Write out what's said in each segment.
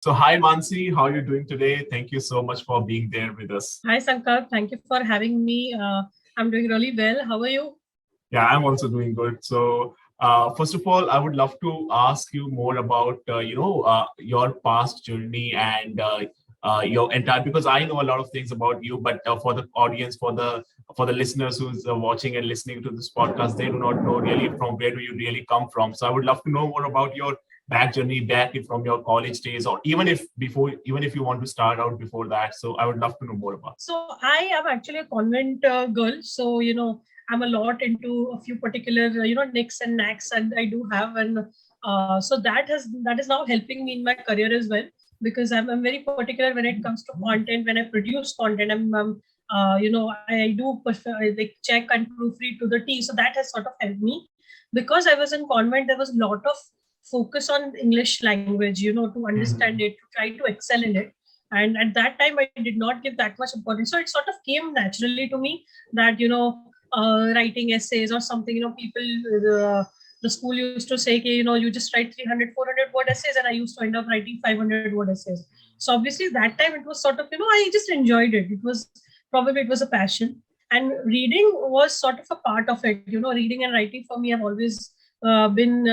So, hi Mansi, how are you doing today? Thank you so much for being there with us. Hi Sankalp, thank you for having me. I'm doing really well. How are you? Yeah, I'm also doing good. So, first of all, I would love to ask you more about your past journey and your entire, because I know a lot of things about you, but for the audience, for the listeners who's watching and listening to this podcast, they do not know really from where do you really come from. So, I would love to know more about your back journey back from your college days, or even if you want to start out before that. So, I would love to know more about. So I am actually a convent girl. So I'm a lot into a few particular nicks and knacks, and I do have, and so that is now helping me in my career as well because I'm very particular when it comes to content. When I produce content, I do like check and proofread to the T. So that has sort of helped me because I was in convent. There was a lot of focus on English language, to understand Mhm. it, to try to excel in it. And at that time I did not give that much importance, so it sort of came naturally to me that writing essays or something, people, the school used to say, you just write 300, 400 word essays, and I used to end up writing 500 word essays. So obviously that time it was sort of, I just enjoyed it. It was probably, it was a passion, and reading was sort of a part of it. Reading and writing for me have always been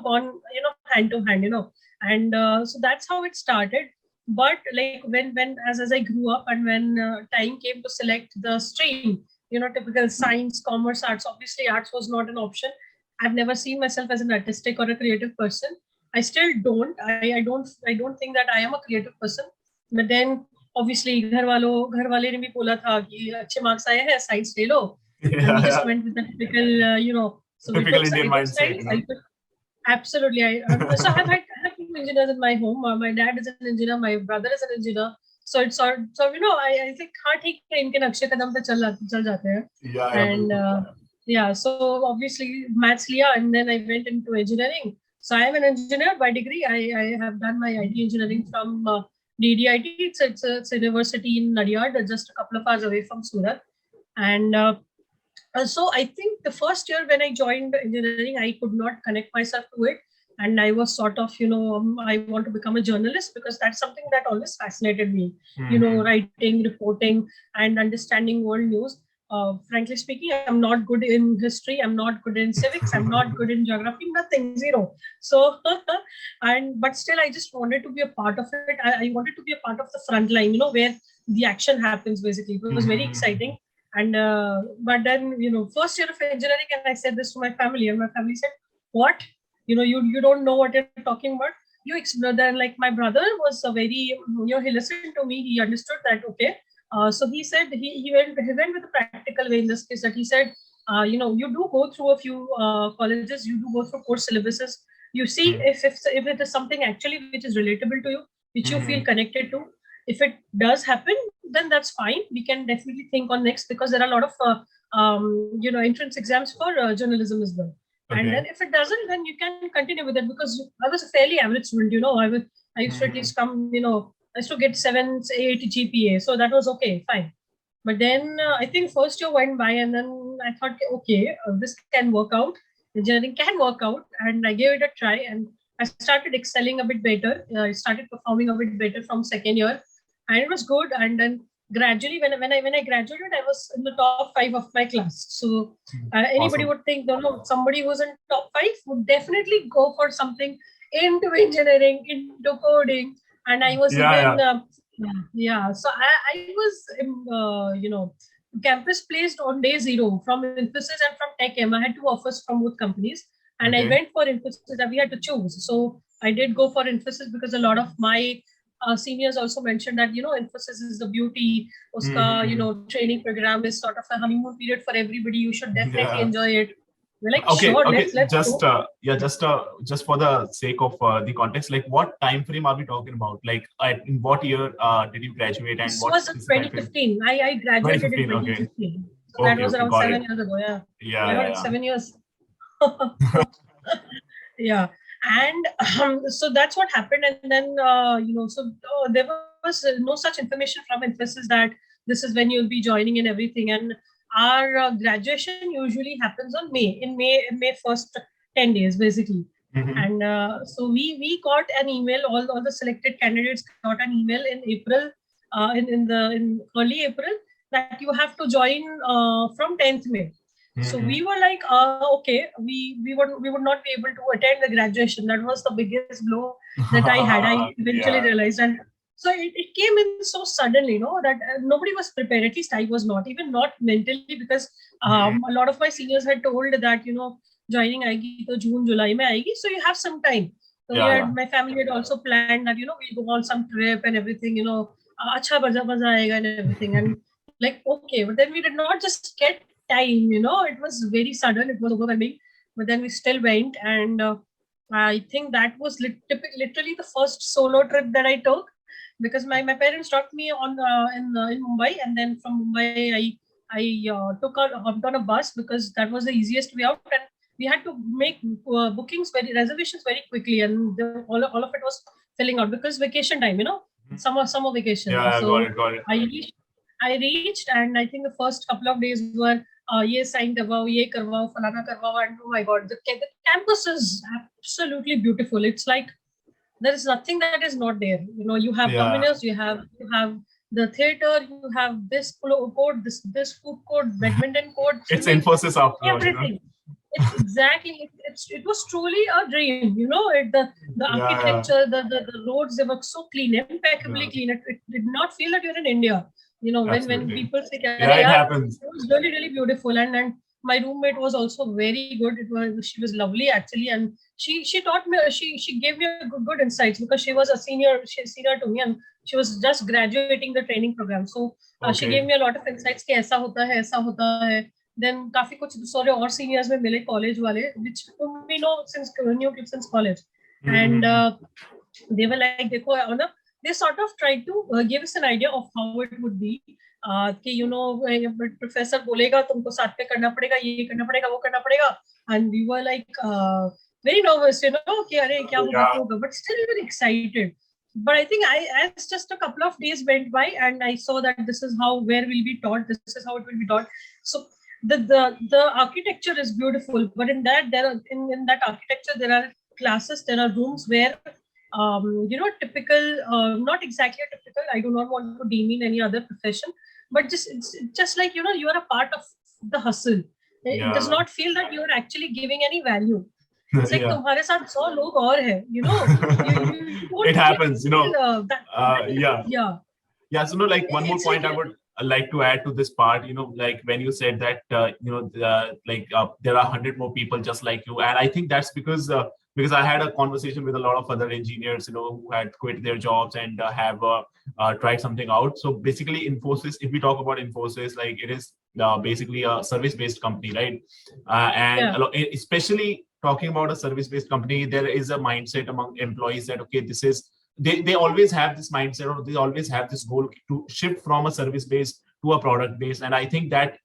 gone hand to hand, and so that's how it started. But like when as I grew up, and when time came to select the stream, typical science, commerce, arts, obviously arts was not an option. I've never seen myself as an artistic or a creative person. I still don't. I don't think that I am a creative person. But then obviously घर वाले ने भी बोला था कि अच्छे marks आए हैं, साइंस ले लो, and we just Yeah, went with the typical so we typical I Indian took mindset, science. I took Absolutely. So I have two engineers in my home. My dad is an engineer. My brother is an engineer. So it's sort so I think हाँ ठीक है, इनके नक्शे कदम पे चल जाते हैं. yeah, yeah, And बिल्कुल. yeah, so obviously maths लिया, and then I went into engineering. So I am an engineer by degree. I have done my IT engineering from DDIT. It's a university in Nadiad, just a couple of hours away from Surat. And so I think the first year when I joined engineering, I could not connect myself to it. And I was sort of, I want to become a journalist because that's something that always fascinated me, Mhm. writing, reporting, and understanding world news. Frankly speaking, I'm not good in history. I'm not good in civics. I'm not good in geography, nothing, zero. So, but still, I just wanted to be a part of it. I wanted to be a part of the front line, where the action happens basically. It was very exciting. Mhm. And but then, first year of engineering, and I said this to my family, and my family said, "What? You don't know what you're talking about." Then like my brother was a very, he listened to me. He understood that okay. So he said he went with a practical way in this case, that he said, you do go through a few colleges, you do go through course syllabuses. You see if it is something actually which is relatable to you, which you feel Mhm. connected to. If it does happen, then that's fine. We can definitely think on next, because there are a lot of entrance exams for journalism as well. And then Okay. if it doesn't, then you can continue with it, because I was a fairly average student. I used to at least Mhm. come. I used to get 7, 8 GPA, so that was okay, fine. But then I think first year went by, and then I thought, okay, this can work out. Engineering can work out, and I gave it a try, and I started excelling a bit better. I started performing a bit better from second year, and it was good. And then gradually, when I graduated, I was in the top five of my class. So anybody Awesome. would think, no, somebody who's in top five would definitely go for something into engineering, into coding, and I was Yeah, even yeah. yeah. So I was campus placed on day zero from Infosys and from Tech M. I had two offers from both companies, and I Okay. went for Infosys. And we had to choose. So I did go for Infosys because a lot of my seniors also mentioned that Infosys is the beauty. Uska training program is sort of a honeymoon period for everybody. You should definitely Yeah. enjoy it. We're like, Okay, sure, okay. let's Just go. just for the sake of the context, like what time frame are we talking about? Like, in what year did you graduate, and This what was in is the time frame? 2015. I graduated in 2015. Okay. 2015. So that Okay. was Okay. around Got it. 7 years ago. Yeah. Yeah. My God, it's Yeah. 7 years. Yeah. And so that's what happened. And then, so there was no such information from Infosys that this is when you'll be joining and everything. And our graduation usually happens on May, in May 1st 10 days, basically. Mm-hmm. And so we got an email. All the selected candidates got an email in April, in early April, that you have to join from 10th May. So we Mm-hmm. were like, okay, we would not be able to attend the graduation. That was the biggest blow that I had. I eventually Yeah. realized. And so it came in so suddenly, that nobody was prepared. At least I was not, even not mentally, because Mm-hmm. a lot of my seniors had told that joining आएगी तो जून जुलाई में आएगी, so you have some time. So we Yeah, had, yeah. my family had also planned that we'll go on some trip and everything, अच्छा मजा मजा आएगा and everything. And like, okay, but then we did not just get time. It was very sudden, it was overwhelming, but then we still went. And I think that was literally the first solo trip that I took, because my parents dropped me on in Mumbai, and then from Mumbai I hopped on a bus, because that was the easiest way out. And we had to make reservations very quickly, and all of it was filling out, because vacation time, summer vacation. Yeah, got So it, got it. I reached, and I think the first couple of days were ye sign karwao, ye karwao, falana karwao. And oh my god, the campus is absolutely beautiful. It's like there is nothing that is not there. You have Yeah, Dominos, you have the theater, you have this court, this food court, badminton court, it's swimming pool, Infosys after all, you know. everything. It's exactly, it was truly a dream. The Yeah, yeah, architecture, the roads, they were so clean, impeccably yeah, clean. It did not feel that you're in India. When absolutely. people say, "Arey Yeah, it yaar," happens. it was really, really beautiful. And my roommate was also very good. She was lovely actually, and she taught me. She gave me a good insights, because she was a senior to me, and she was just graduating the training program. So she gave Okay. me a lot of insights कि ऐसा होता है, ऐसा होता है. Then काफी कुछ दूसरे और seniors में मिले college वाले, which we know since college. And Mm-hmm. they were like, देखो they sort of tried to give us an idea of how it would be. कि professor बोलेगा तुमको साथ में करना पड़ेगा, ये करना पड़ेगा, वो करना पड़ेगा. And we were like very nervous, कि अरे क्या होगा Yeah. क्या होगा, but still we were excited. But I think as just a couple of days went by, and I saw that this is how where will be taught, this is how it will be taught. So the architecture is beautiful, but in that there are in that architecture there are classes, there are rooms where typical, not exactly a typical, I do not want to demean any other profession, but it's just like you are a part of the hustle. It does Yeah. not feel that you are actually giving any value. It's like Yeah. तुम्हारे साथ 100 लोग और हैं, you It don't happens, you feel know. that Yeah. yeah. Yeah, so no, like one more It's like point I would like to add to this part, like when you said that, there are 100 more people just like you. And I think that's because I had a conversation with a lot of other engineers, who had quit their jobs and have tried something out. So basically Infosys, if we talk about Infosys, like it is basically a service-based company, right? And yeah, especially talking about a service-based company, there is a mindset among employees that, okay, this is, they always have this mindset, or they always have this goal to shift from a service based to a product based. And I think that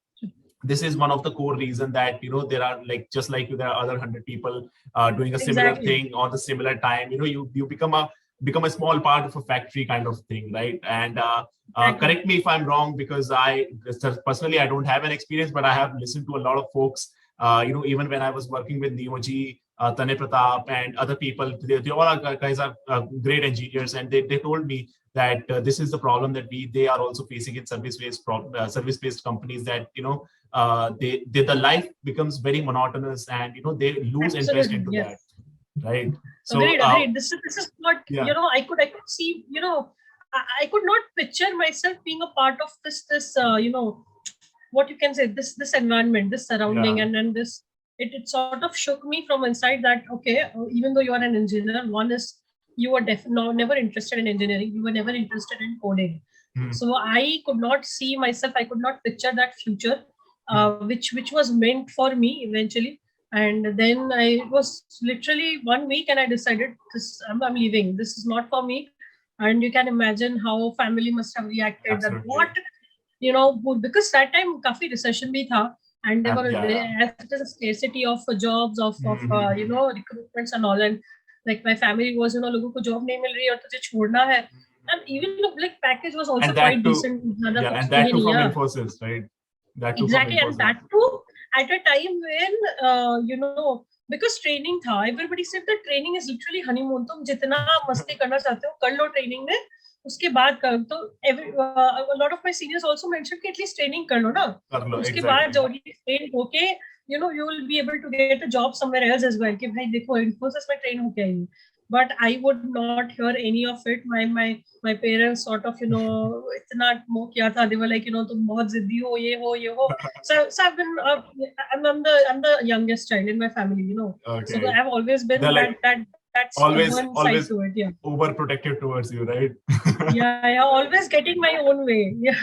this is one of the core reason that there are, like, just like you, there are other 100 people doing a similar exactly, thing on the similar time. You become a small part of a factory kind of thing, right? And exactly. correct me if I'm wrong, because I personally, I don't have an experience, but I have listened to a lot of folks, even when I was working with Neoji, Tane Pratap, and other people. They all are guys are great engineers, and they told me that this is the problem that they are also facing in service based companies, that the life becomes very monotonous, and they lose interest Absolutely, into yes. that, right? So Agreed. This is what yeah, I could see. I could not picture myself being a part of this. What you can say, this environment, this surrounding, yeah, and this. It sort of shook me from inside that, okay, even though you are an engineer, one is you were never interested in engineering. You were never interested in coding. hmm, So I could not see myself. I could not picture that future, hmm, which was meant for me eventually. And then I was literally 1 week, and I decided this. I'm leaving. This is not for me. And you can imagine how family must have reacted. That absolutely, what, because that time काफी recession भी था, and there were yeah, yeah, as it is a scarcity of jobs, of hmm, hmm, hmm, recruitments and all. And like my family was, लोगों को job नहीं मिल रही और तुझे छोड़ना है. And even like package was also and quite that too, decent. ज़्यादा yeah, कुछ and थी that too नहीं, from yeah. Infosys, right? That too from Exactly, and Infosys. that too at a time when because training था, everybody said that training is literally honeymoon. तुम जितना मस्ती करना चाहते हो कर लो training में, उसके बाद कर तो a lot of my seniors also mentioned कि at least training कर लो ना, उसके बाद exactly. जब train होके you will be able to get a job somewhere else as well कि भाई देखो Infosys में train होके आई, but I would not hear any of it. My parents sort of इतना वो किया था, they were like तुम बहुत जिद्दी हो, ये हो. So I've been I'm the youngest child in my family, Okay. so I've always been like that stubborn side to it. Yeah, overprotective towards you, right? yeah, always getting my own way. Yeah,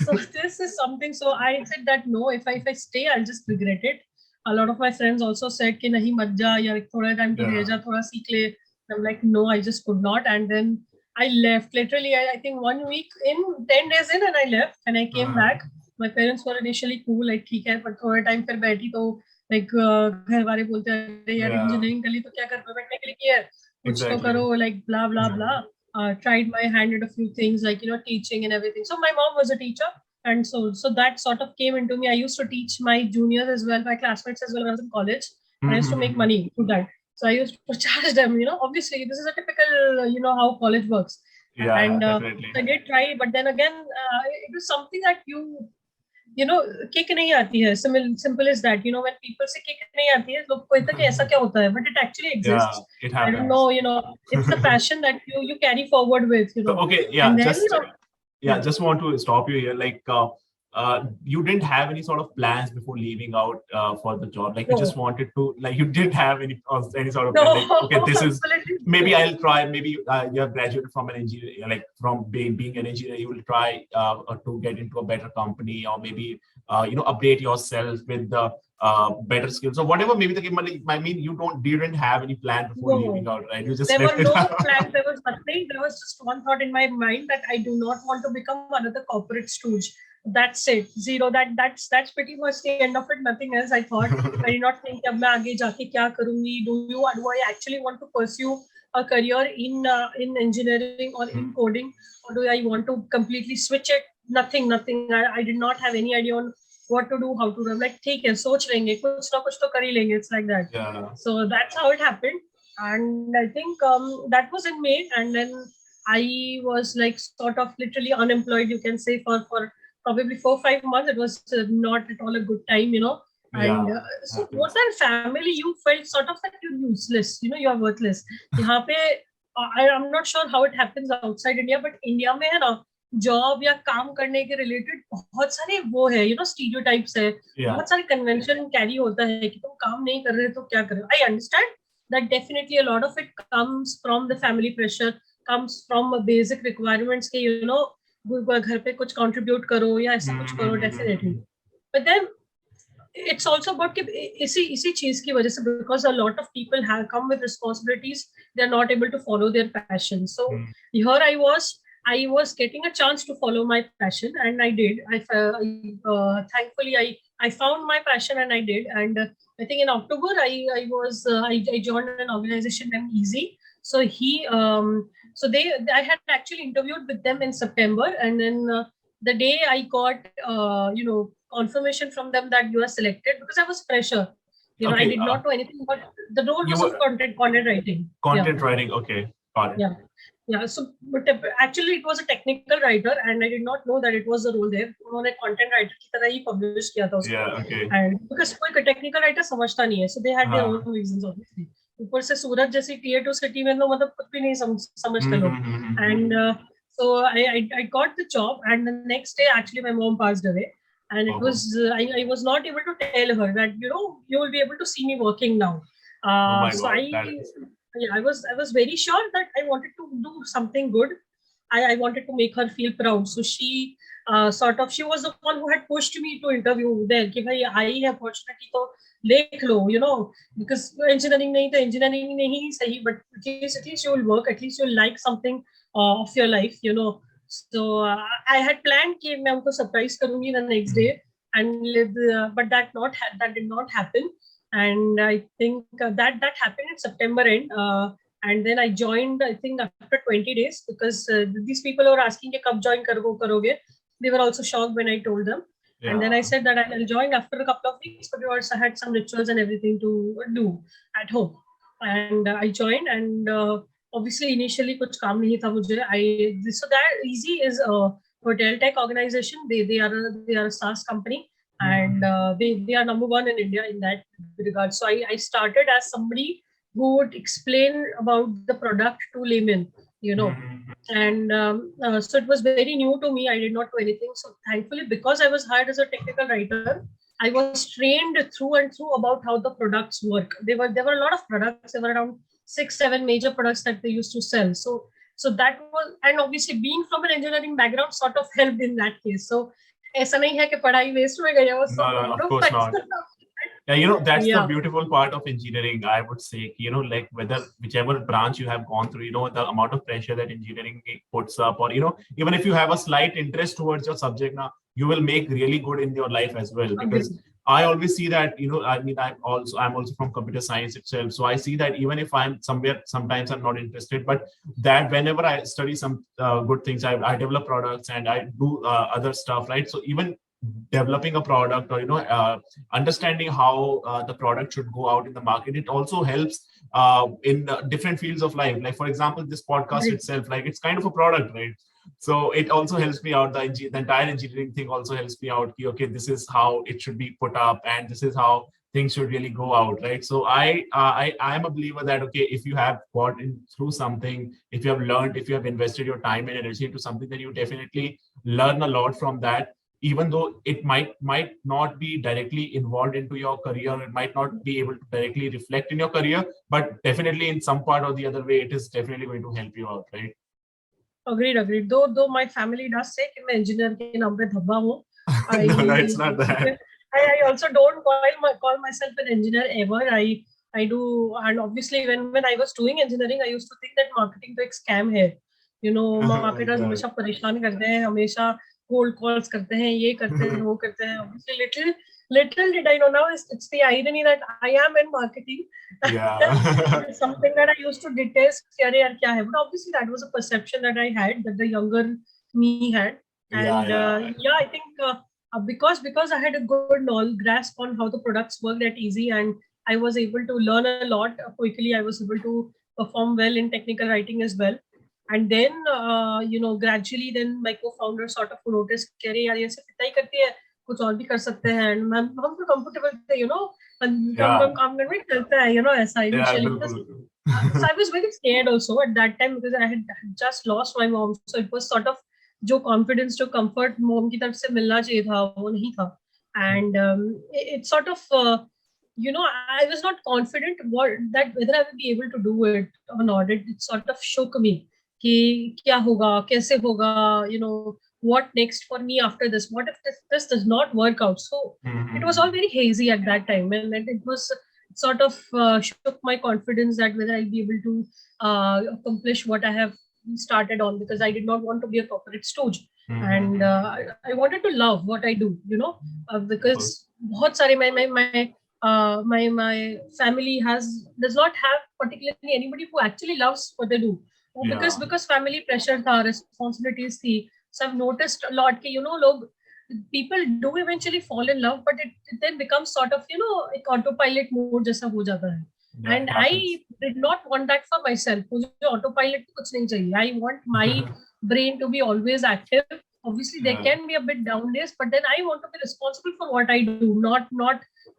so this is something. So I said that no, if I stay, I'll just regret it. A lot of my friends also said कि नहीं मत जा, या थोड़ा time to रह जा, थोड़ा सीख ले. I'm like no, I just could not, and then I left. Literally, I think 1 week in, 10 days in, and I left. And I came back. My parents were initially cool, like ठीक है, but थोड़ा time फिर बैठी तो like घर वाले बोलते हैं अरे यार engineering कर ली तो क्या घर पे बैठने के लिए किया है, कुछ तो करो, like blah blah blah. Tried my hand at a few things like teaching and everything. So my mom was a teacher, and so that sort of came into me. I used to teach my juniors as well, my classmates as well when I was in college. And I used to make money through that. So I used to charge them. Obviously this is a typical how college works. Yeah, and definitely. I did try, but then again it was something that kick नहीं आती है. Simple as that. When people say kick नहीं आती है, लोग कहते हैं कि ऐसा क्या होता है, but it actually exists. Yeah, it happens. I don't know, it's the passion that you carry forward with, So, okay, yeah, and then, just just want to stop you here. Like, you didn't have any sort of plans before leaving out for the job. Like, you just wanted to, like, you didn't have any sort of plan, like, okay, this is maybe I'll try. Maybe you have graduated from an engineer, like from being an engineer, you will try to get into a better company, or maybe update yourself with the better skills or whatever. Maybe I mean, you didn't have any plan before leaving out, right? You just there were no plans. There was nothing. There was just one thought in my mind that I do not want to become another corporate stooge. That's it. Zero. That's pretty much the end of it. Nothing else. I thought. I did not think अब मैं आगे जाके क्या करूँगी. Do I actually want to pursue a career in engineering or in coding, or do I want to completely switch it? Nothing. I did not have any idea on what to do, how to do. I'm like, ठीक है, सोच लेंगे, कुछ ना कुछ तो कर ही लेंगे. It's like that. Yeah. So that's how it happened, and I think that was in May, and then I was like sort of literally unemployed, you can say, for probably 4-5 months. It was not at all a good time, And so was that family, you felt sort of like you're useless, you're worthless. यहाँ पे I'm not sure how it happens outside India, but India में है ना, job या काम करने के related बहुत सारे वो है, स्टीरियोटाइप्स है, बहुत सारे कन्वेंशन कैरी होता है कि तुम काम नहीं कर रहे तो क्या कर रहे हो. I understand that definitely a lot of it comes from the family pressure, comes from basic requirements के घर पे कुछ contribute करो या ऐसा कुछ करो, definitely. But then it's also about कि इसी चीज की वजह से, because a lot of people have come with responsibilities, they're not able to follow their passion. So here I was getting a chance to follow my passion, and I did. Thankfully I found my passion, and I did. And I think in October I joined an organization named Easy. So I had actually interviewed with them in September, and then the day I got confirmation from them that you are selected, because I was fresher. I did not know anything about the role. Was of content writing. Content writing, okay, got it. Yeah. So, but actually, it was a technical writer, and I did not know that it was a role there. उन्होंने content writer की तरह ही publish किया था उसको. Yeah, okay. And because कोई technical writer समझता नहीं है, so they had their own reasons, obviously. ऊपर से सूरत जैसी tier 2 city में तो मतलब कुछ भी नहीं समझते लोग. And so I got the job, and the next day actually my mom passed away, and it was I was not able to tell her that you will be able to see me working now. So I was very sure that I wanted to do something good. I wanted to make her feel proud. So she she was the one who had pushed me to interview there. कि भाई आई है opportunity तो देख लो, because engineering नहीं तो engineering नहीं सही, but at least you will work, at least you will like something of your life, So I had planned कि मैं उनको surprise करूँगी the next day, and but that did not happen. And I think that happened in September end, and then I joined, I think, after 20 days, because these people were asking कि कब join करोगे. They were also shocked when I told them. And then I Yeah. said that I'll join after a couple of weeks, but we also had some rituals and everything to do at home. And I joined, and obviously initially कुछ काम नहीं था मुझे. So that Easy is a hotel tech organization. They are a SaaS company, and Mhm. they are number one in India in that regard. So I started as somebody who would explain about the product to laymen, you know. Mhm. And so it was very new to me. I did not know anything. So thankfully, because I was hired as a technical writer, I was trained through and through about how the products work. There were a lot of products. There were around 6-7 major products that they used to sell. So that was, and obviously being from an engineering background sort of helped in that case. So ऐसा नहीं है कि पढ़ाई waste में गई. I was so No, no, proud of of course not. myself. Yeah, that's the Yeah, beautiful part of engineering, I would say. Like whichever branch you have gone through, the amount of pressure that engineering puts up, or, even if you have a slight interest towards your subject now, you will make really good in your life as well. Because agree. I always see that, I mean, I'm also from computer science itself. So I see that even if I'm somewhere, sometimes I'm not interested, but that whenever I study some good things, I develop products and I do other stuff, right? So even developing a product, or understanding how the product should go out in the market, it also helps in different fields of life. Like, for example, this podcast Agree. itself, like, it's kind of a product, right? So it also helps me out. The entire engineering thing also helps me out. Okay, this is how it should be put up, and this is how things should really go out, right? So I am a believer that, okay, if you have got in through something, if you have learned, if you have invested your time and energy into something, then you definitely learn a lot from that, even though it might not be directly involved into your career, it might not be able to directly reflect in your career, but definitely in some part or the other way, it is definitely going to help you out, right? Agreed. Though my family does say कि मैं engineer के नाम पे धब्बा हूँ. No, no, it's not that. I also don't call myself an engineer ever. I do, and obviously when I was doing engineering, I used to think that marketing तो एक scam है. Marketers Yeah. हमेशा परेशान करते हैं, हमेशा cold calls करते हैं, ये करते हैं, वो करते हैं. Obviously, little did I know, now it's the irony that I am in marketing. Yeah. It's something that I used to detest. कि अरे यार क्या है? But obviously that was a perception that I had, that the younger me had. Yeah, And yeah. yeah, I think because I had a good grasp on how the products work that easy, and I was able to learn a lot quickly. I was able to perform well in technical writing as well. And then gradually then my co-founder sort of noticed कि अरे यार ये सिर्फ इतना ही करती है, कुछ और भी कर सकते हैं. And हम तो comfortable थे, Yeah. काम करने में चलता है, ऐसा Yeah, initially, because बिल्कुल. so I was very scared also at that time, because I had just lost my mom. So it was sort of जो confidence, जो comfort mom की तरफ से मिलना चाहिए था, वो नहीं था. And it sort of I was not confident that whether I will be able to do it or not. It sort of shook me कि क्या होगा, कैसे होगा, what next for me after this? What if this does not work out? So it was all Mhm. very hazy at that time, and it was sort of shook my confidence that whether I'll be able to accomplish what I have started on, because I did not want to be a corporate stooge. And Mhm. I wanted to love what I do, Of course. because बहुत सारे my family does not have particularly anybody who actually loves what they do. Oh, because Yeah. because family pressure था, responsibilities थी. So I've noticed a lot कि लोग, people do eventually fall in love, but it then becomes sort of एक autopilot mode जैसा हो जाता है. Yeah, And it I happens. did not want that for myself. मुझे autopilot कुछ नहीं चाहिए. I want my brain to be always active. Obviously there Yeah. can be a bit down days, but then I want to be responsible for what I do, not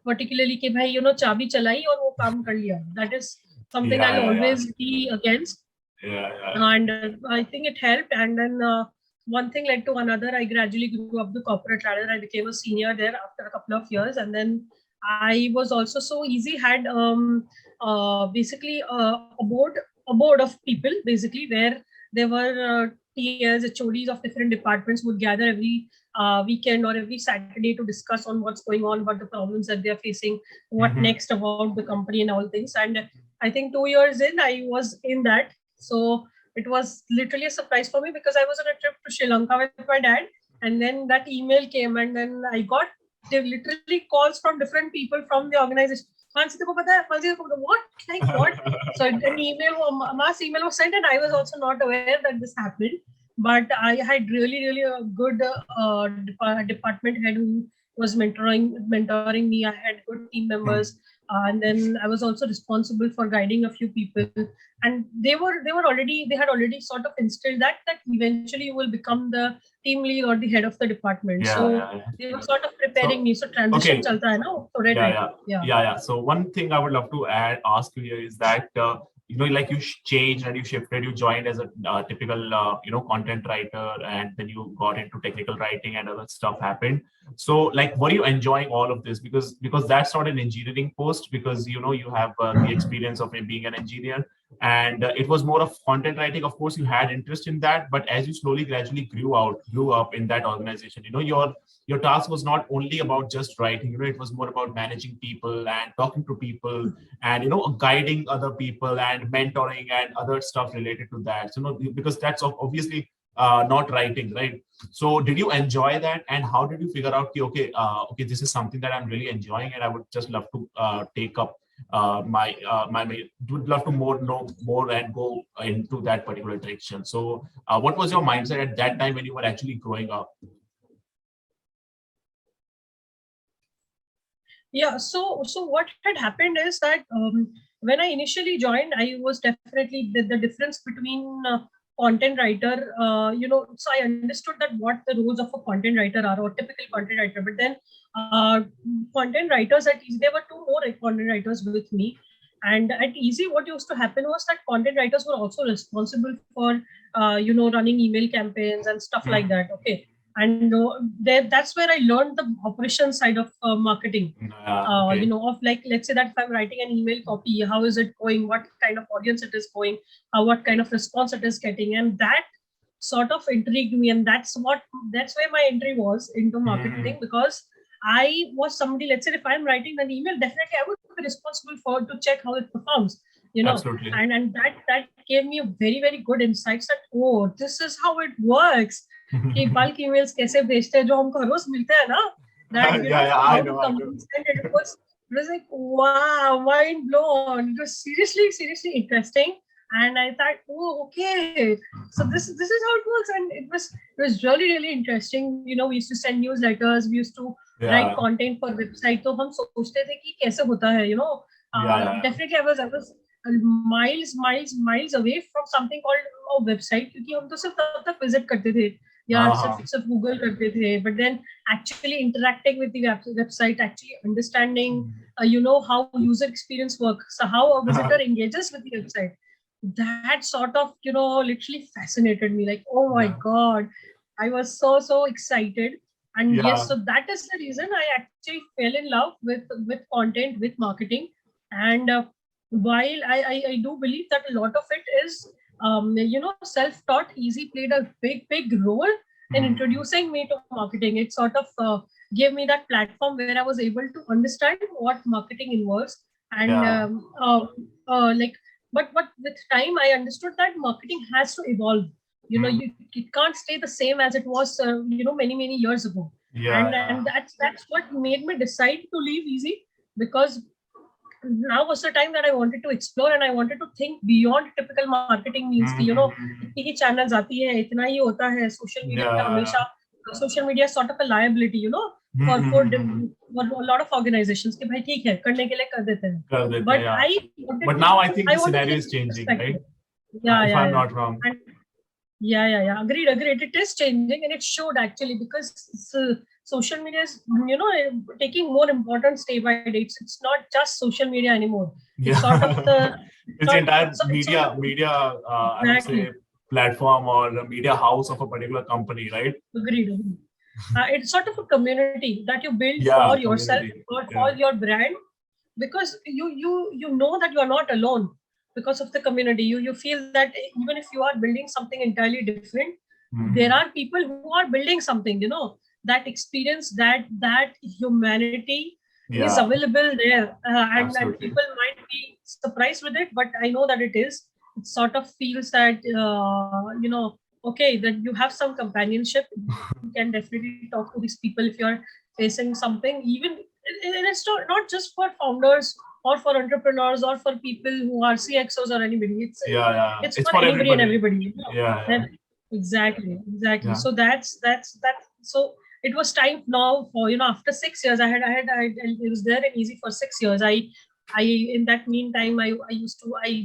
particularly कि भाई चाबी चलाई और वो काम कर लिया. That is something Yeah, I'll yeah, yeah. always be against. Yeah, yeah. And I think it helped. And then one thing led to another. I gradually grew up the corporate ladder. I became a senior there after a couple of years, and then I was also so easy. Had basically a board of people, basically, where there were TAs, HODs of different departments would gather every weekend or every Saturday to discuss on what's going on, what the problems that they're facing, what Mhm. next about the company and all things. And I think 2 years in, I was in that. So it was literally a surprise for me, because I was on a trip to Sri Lanka with my dad, and then that email came, and then I got literally calls from different people from the organization. Mansi, तेरे को पता है? Mansi, तेरे को पता है? What? Like what? So an mass email was sent, and I was also not aware that this happened. but I had really a good department head who was mentoring me. I had good team members, and then I was also responsible for guiding a few people. And they had already sort of instilled that eventually you will become the team lead or the head of the department. Yeah, So yeah, yeah. they were sort of preparing So, me. So transition okay. chalta hai na, so red Yeah, yeah, writing. Yeah. yeah, yeah. So one thing I would love to ask you here is that like you changed and you shifted. You joined as a typical content writer, and then you got into technical writing, and other stuff happened. So, like, were you enjoying all of this? Because that's not an engineering post. Because you have the experience of being an engineer, and it was more of content writing. Of course, you had interest in that, but as you slowly, gradually grew up in that organization, your task was not only about just writing. It was more about managing people and talking to people, and guiding other people and mentoring and other stuff related to that. So because that's obviously not writing, right? So did you enjoy that, and how did you figure out okay, this is something that I'm really enjoying, and I would just love to take up my would love to know more and go into that particular direction. So what was your mindset at that time when you were actually growing up? Yeah, so what had happened is that when I initially joined, I was definitely the difference between content writer, so I understood that what the roles of a content writer are, or typical content writer. But then content writers at Easy, there were two more content writers with me. And at Easy, what used to happen was that content writers were also responsible for, running email campaigns and stuff like that. Okay. And that's where I learned the operation side of marketing. Okay. Of like, let's say that if I'm writing an email copy, how is it going, what kind of audience it is going, what kind of response it is getting, and that sort of intrigued me. And that's where my entry was into marketing, because I was somebody, let's say if I'm writing an email, definitely I would be responsible for to check how it performs, Absolutely. and that gave me a very good insights that, oh, this is how it works, कि bulk emails कैसे भेजते हैं जो हमको हर रोज मिलते हैं ना, that Yeah, I how the know, I know. companies send it. It was like, wow, mind blown. It was seriously interesting. And I thought, oh, okay, so this is how it works. And it was really interesting. We used to send newsletters, we used to write content for website. तो हम सोचते थे कि कैसे होता है, definitely I was miles away from something called a website, क्योंकि हम तो सिर्फ तब तक विजिट करते थे या सिर्फ गूगल करते थे. But then actually interacting with the website, actually understanding how user experience works, so how a visitor engages with the website, that sort of literally fascinated me. Like, oh my god, I was so excited. And yes, so that is the reason I actually fell in love with content, with marketing. And while I do believe that a lot of it is self-taught, Easy played a big role in introducing me to marketing. It sort of gave me that platform where I was able to understand what marketing involves. And like, but with time I understood that marketing has to evolve. It can't stay the same as it was many years ago. And that's what made me decide to leave Easy, because now was the time that I wanted to explore, and I wanted to think beyond typical marketing means कि इतनी ही channels आती है, इतना ही होता है, social media हमेशा, social media is sort of a liability, for a lot of organizations कि भाई ठीक है, करने के लिए कर देते हैं. But now I think the scenario is changing, right? If I'm not wrong. And yeah. Agreed. It is changing, and it should actually, because social media is, taking more importance day by day. It's not just social media anymore. It's sort of it's the entire media I would say platform or the media house of a particular company, right? Agreed. It's sort of a community that you build for yourself or for your brand, because you know that you are not alone. Because of the community, you feel that even if you are building something entirely different, there are people who are building something, that experience, that humanity is available there. And people might be surprised with it, but I know that it is. It sort of feels that okay, that you have some companionship. You can definitely talk to these people if you're facing something. Even, and it's not just for founders or for entrepreneurs or for people who are CXOs or anybody. It's for anybody and everybody. Exactly. Yeah. So that's that. So it was time now for, after 6 years, it was there and easy for 6 years. I in that meantime, I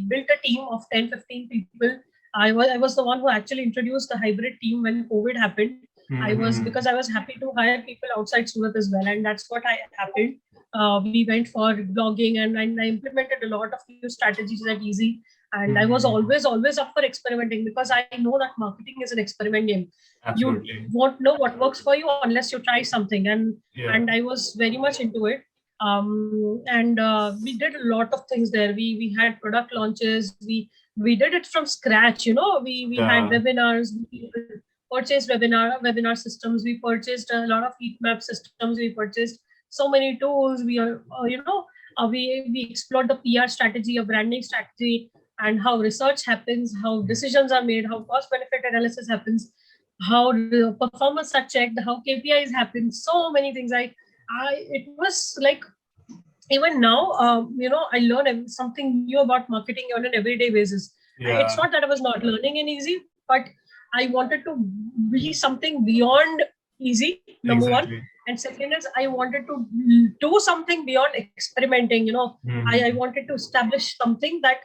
built a team of 10-15 people. I was the one who actually introduced the hybrid team when COVID happened. Mm-hmm. Because I was happy to hire people outside Surat as well, and that's what I happened. We went for blogging, and I implemented a lot of new strategies at Easy. And I was Mm-hmm. always up for experimenting, because I know that marketing is an experiment game. You Absolutely. won't know what works for you unless you try something, and Yeah. I was very much into it. And we did a lot of things there. We had product launches. We did it from scratch. We had Yeah. webinars. We purchased webinar systems. We purchased a lot of heat map systems. We purchased so many tools. We explored the PR strategy, a branding strategy, and how research happens, how decisions are made, how cost benefit analysis happens, how the performance are checked, how KPIs happen, so many things. It was like, even now, I learn something new about marketing on an everyday basis. It's Yeah. not that I was not learning in Easy, but I wanted to be something beyond Easy, number one. Exactly. And second is, I wanted to do something beyond experimenting. I Mm-hmm. wanted to establish something that,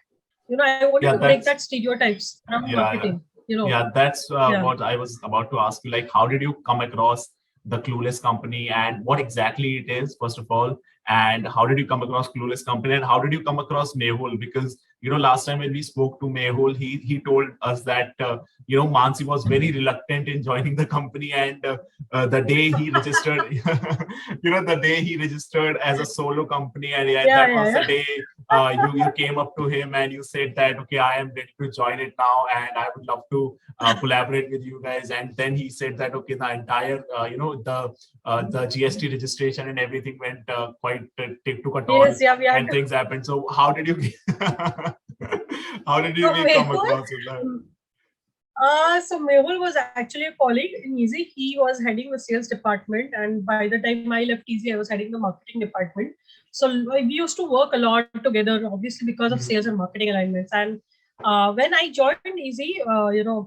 I wanted to Yeah, break that that's stereotypes around yeah. marketing. Yeah, that's Yeah. what I was about to ask you. Like, how did you come across the Clueless Company, and what exactly it is, first of all, and how did you come across Clueless Company, and how did you come across Mehul? Because last time when we spoke to Mehul, he told us that Mansi was very reluctant in joining the company, and the day he registered, the day he registered as a solo company, and yeah, Yeah, that yeah, was the yeah. day you came up to him and you said that, okay, I am ready to join it now, and I would love to collaborate with you guys. And then he said that, okay, the entire the GST registration and everything went quite took a toll Yes, yeah, we had when to. things happened. So how did you how did So you come Mehul, across with that? so Mehul was actually a colleague in Easy. He was heading the sales department, and by the time I left Easy, I was heading the marketing department. So we used to work a lot together, obviously because of Mhm. sales and marketing alignments. And when I joined Easy,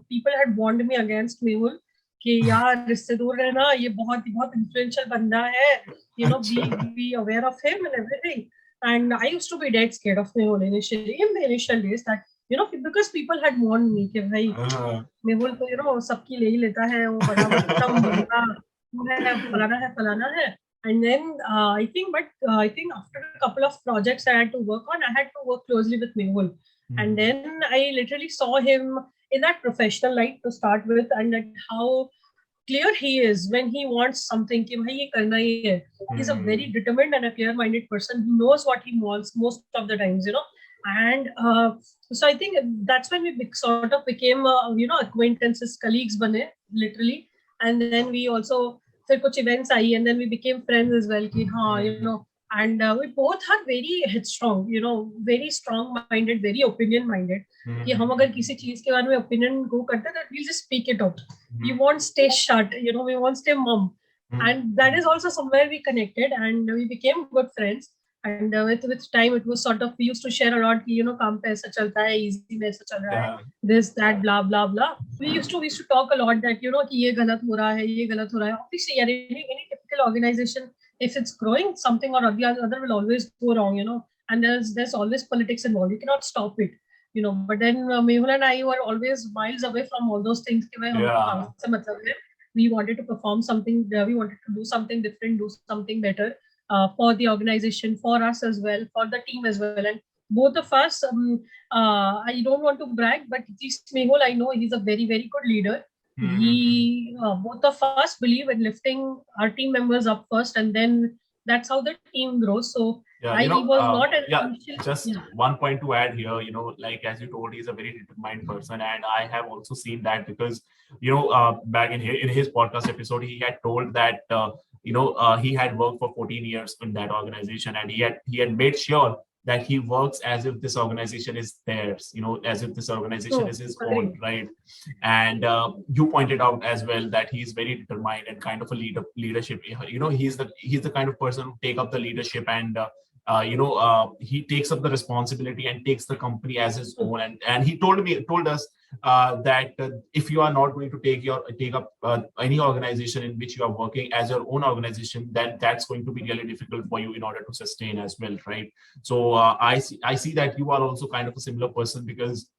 people had warned me against Mehul कि यार इससे दूर रहना, ये बहुत बहुत influential बंदा है, Acha. be aware of him and everything. And I used to be dead scared of Mehul initially, in the initial days, that because people had warned me कि भाई Uh, मेहुल तो सबकी ले ही लेता है, वो बड़ा बदतम बंदा है फलाना है. And then I think after a couple of projects I had to work on, I had to work closely with Mehul. And mhm. then I literally saw him in that professional light to start with, and that how clear he is when he wants something कि भाई ये करना ही है. He's a very Mhm. determined and a clear-minded person. He knows what he wants most of the times. And so I think that's when we sort of became acquaintances, colleagues bane, literally. And then we also, फिर कुछ events I, and then we became friends as well कि Mhm. and we both are very headstrong, very strong minded, very opinion minded. कि हम अगर Mhm. किसी चीज के बारे में opinion go करते हैं, then we'll just speak it out. We Mhm. won't stay shut, we won't stay mum. And that Mhm. is also somewhere we connected, and we became good friends. And with time it was sort of, we used to share a lot कि काम पे ऐसा चलता है, easy में ऐसा चल रहा है, Yeah. this that blah blah blah. We used to talk a lot that कि ये गलत हो रहा है, ये गलत हो रहा है. Obviously यार, any typical organization, if it's growing, something or the other will always go wrong. And there's always politics involved. You cannot stop it. But then Mehul and I were always miles away from all those things कि भाई हमको काम Yeah. से मतलब है. We wanted to perform something, we wanted to do something different, do something better, for the organization, for us as well, for the team as well. And both of us, I don't want to brag, but at least Mehul, I know he's a very, very good leader. Mhm. Both of us believe in lifting our team members up first, and then that's how the team grows. So Yeah, I was not an yeah, initial, just yeah. one point to add here, like as you told, he's a very determined person, and I have also seen that because, back in his podcast episode, he had told that, he had worked for 14 years in that organization, and he had made sure that he works as if this organization is theirs, as if this organization So is his own, agree. right? And you pointed out as well that he's very determined and kind of a leadership. He's the kind of person who take up the leadership and he takes up the responsibility and takes the company as his own. And he told us that if you are not going to take up any organization in which you are working as your own organization, then that's going to be really difficult for you in order to sustain as well, right? So I see that you are also kind of a similar person, because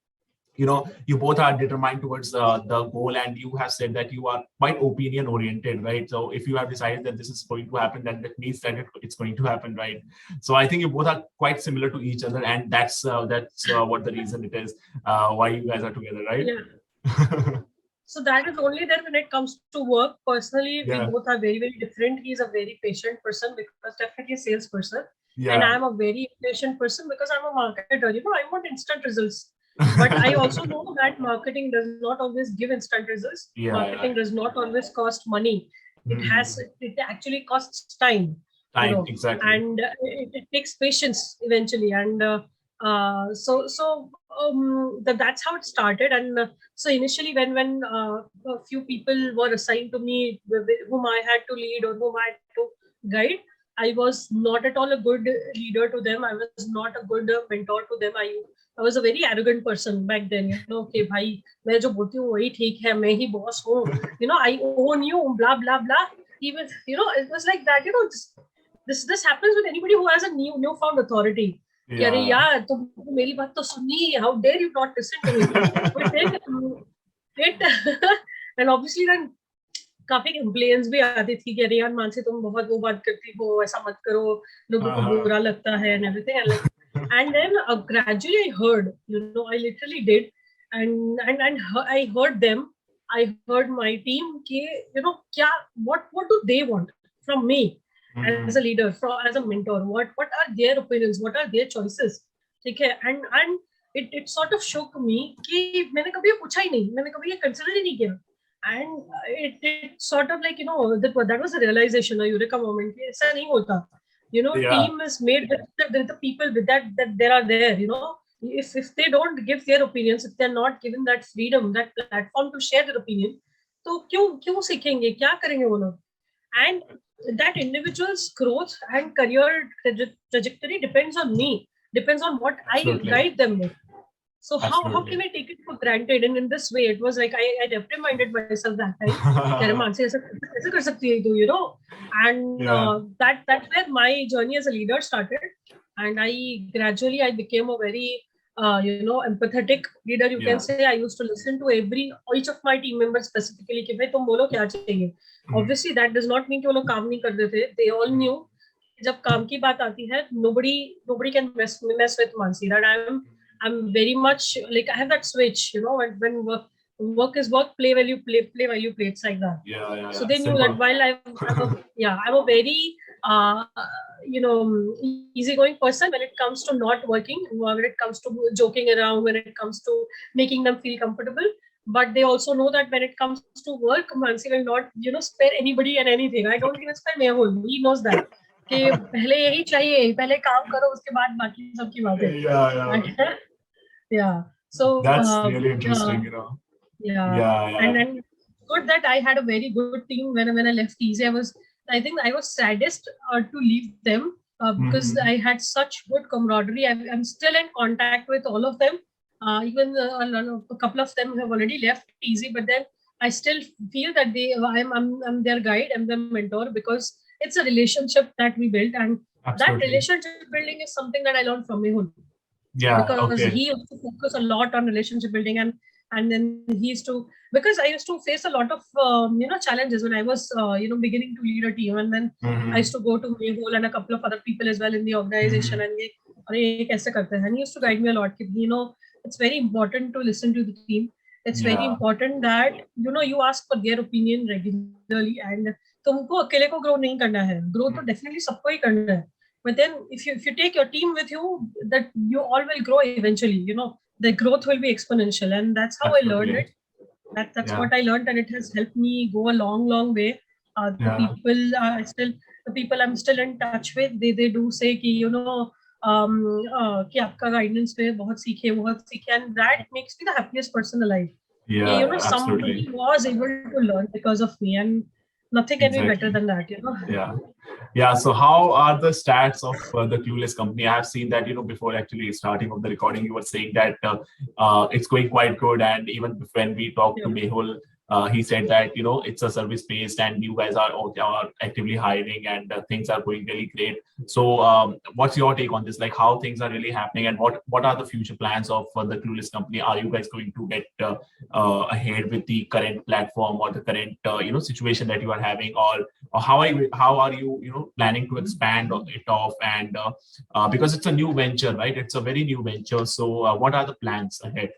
you both are determined towards the goal, and you have said that you are quite opinion oriented, right? So if you have decided that this is going to happen, then that means that it's going to happen, right? So I think you both are quite similar to each other, and that's what the reason it is why you guys are together, right? Yeah. So that is only there when it comes to work. Personally, we Yeah, both are very, very different. He's a very patient person because definitely a salesperson. And yeah. I'm a very impatient person because I'm a marketer. I want instant results. But I also know that marketing does not always give instant results. Yeah, Marketing yeah. does not always cost money. Mhm. It actually costs time, Time, exactly. and it takes patience eventually. And that's how it started. And so initially, when a few people were assigned to me, whom I had to lead or whom I had to guide, I was not at all a good leader to them. I was not a good mentor to them. I was a very arrogant person back then. Okay, भाई मैं जो बोलती हूँ वही ठीक है, मैं ही boss हूँ. I own you, blah blah blah. Even it was like that. This happens with anybody who has a newfound authority. कि अरे Yeah. यार तुम मेरी बात तो सुनी, how dare you not listen to me. But then it and obviously then काफी complains भी आती थी कि अरे यार मानसी तुम बहुत वो बात करती हो, ऐसा मत करो, लोगों को Uh-huh. बुरा लगता है and everything. And then gradually I heard, I literally did. And I heard them. I heard my team कि क्या what do they want from me as a Mhm. leader, as a mentor. What are their opinions, what are their choices. ठीक है. And it sort of shook me कि मैंने कभी ये पूछा ही नहीं, मैंने कभी ये कंसिडर ही नहीं किया. And it sort of like that was a realization, a eureka moment कि ऐसा नहीं होता. Yeah. Team is made with the people with that they are there. If they don't give their opinions, if they're not given that freedom, that platform to share their opinion, तो क्यों क्यों सीखेंगे, क्या करेंगे वो लोग. And that individual's growth and career trajectory depends on me, depends on what I Absolutely. guide them with. So how can Absolutely. I take it for granted? And in this way, it was like I reprimanded myself that time. कि अरे मानसी ऐसे कर सकती है तू, And Yeah. that's where my journey as a leader started. And I became a very empathetic leader, you can Yeah. say. I used to listen to each of my team members specifically कि भाई तुम बोलो क्या चाहिए. Mhm. Obviously that does not mean कि वो लोग काम नहीं करते थे. They all Mhm. knew जब काम की बात आती है, nobody can mess with Mansi. That I'm very much like I have that switch, when work is work, play while you play. It's like that. Yeah, yeah, So yeah. they knew that Simple. while I'm a very easygoing person when it comes to not working, when it comes to joking around, when it comes to making them feel comfortable. But they also know that when it comes to work, Mansi will not spare anybody and anything. I don't even spare Mehul. He knows that. कि पहले यही चाहिए, पहले काम करो, उसके बाद बाकी सबकी Yeah, yeah. बातें. Yeah. So, That's really interesting. yeah, Yeah, yeah. and good that I had a very good team when I left Easy. I think I was saddest to leave them because Mhm. I had such good camaraderie. I'm still in contact with all of them. Even a couple of them have already left Easy, but then I still feel that I'm their guide, I'm their mentor, because it's a relationship that we built. And that Absolutely. relationship building is something that I learned from Mehul, Yeah. because he Okay. used to focus a lot on relationship building. And then he used to, because I used to face a lot of challenges when I was beginning to lead a team. And then I used Mhm. to go to Mehul and a couple of other people as well in the organization, Mhm. and अरे ये कैसे करते हैं. And he used to guide me a lot. It's very important to listen to the team. It's very Yeah. important that you ask for their opinion regularly. And तुमको अकेले को grow नहीं करना है. ग्रो तो डेफिनेटली सबको ही करना है. But then if you take your team with you, that you all will grow eventually. The growth will be exponential, and that's how I learned Absolutely. it. That's Yeah. what I learned, and it has helped me go a long, long way. Yeah. The people I'm still in touch with, they do say कि कि आपका guidance में बहुत सीखे, and that makes me the happiest person alive. कि Yeah. somebody Absolutely. was able to learn because of me. And Nothing can be better Exactly. than that, you know. Yeah. Yeah. So how are the stats of the Clueless Company? I have seen that, before actually starting of the recording, you were saying that it's going quite good. And even when we talked to Yeah. Mehul, he said that, it's a service based and you guys are actively hiring and things are going really great. So what's your take on this? Like how things are really happening and what are the future plans of the Clueless Company? Are you guys going to get ahead with the current platform or the current, situation that you are having, or how are you planning to expand it off and because it's a new venture, right? It's a very new venture, so what are the plans ahead?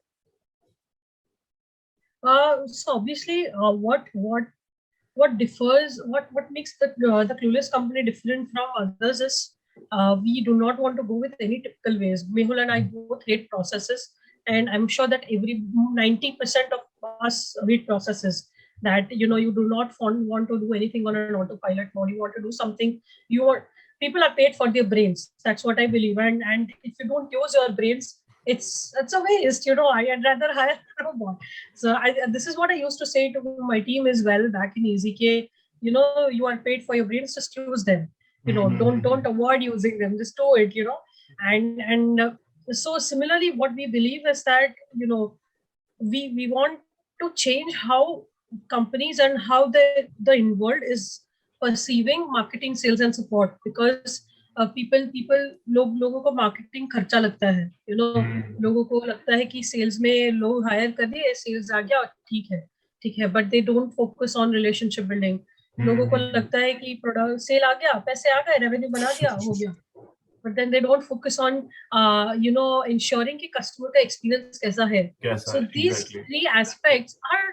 So obviously, what differs, what makes the Clueless Company different from others is we do not want to go with any typical ways. Mehul and I both hate processes, and I'm sure that every 90% of us hate processes. That you do not want to do anything on an autopilot mode. You want to do something. You want People are paid for their brains. That's what I believe. And if you don't use your brains, it's a waste. I'd rather hire a robot. So this is what I used to say to my team as well back in EZK. You are paid for your brains, just use them. Don't Mhm. avoid using them, just do it. And so similarly, what we believe is that we want to change how companies and how the in world is perceiving marketing, sales and support, because people लोगों को marketing खर्चा लगता है. Mhm. लोगों को लगता है कि सेल्स में लोग हायर कर दिए, सेल्स आ गया, ठीक है, but they don't focus on relationship building. लोगों को लगता Mhm. है कि प्रोडक्ट सेल आ गया, पैसे आ गए, रेवेन्यू बना दिया, हो गया. But then they don't focus on ensuring कि customer का experience कैसा है. Yes, So these exactly. three aspects are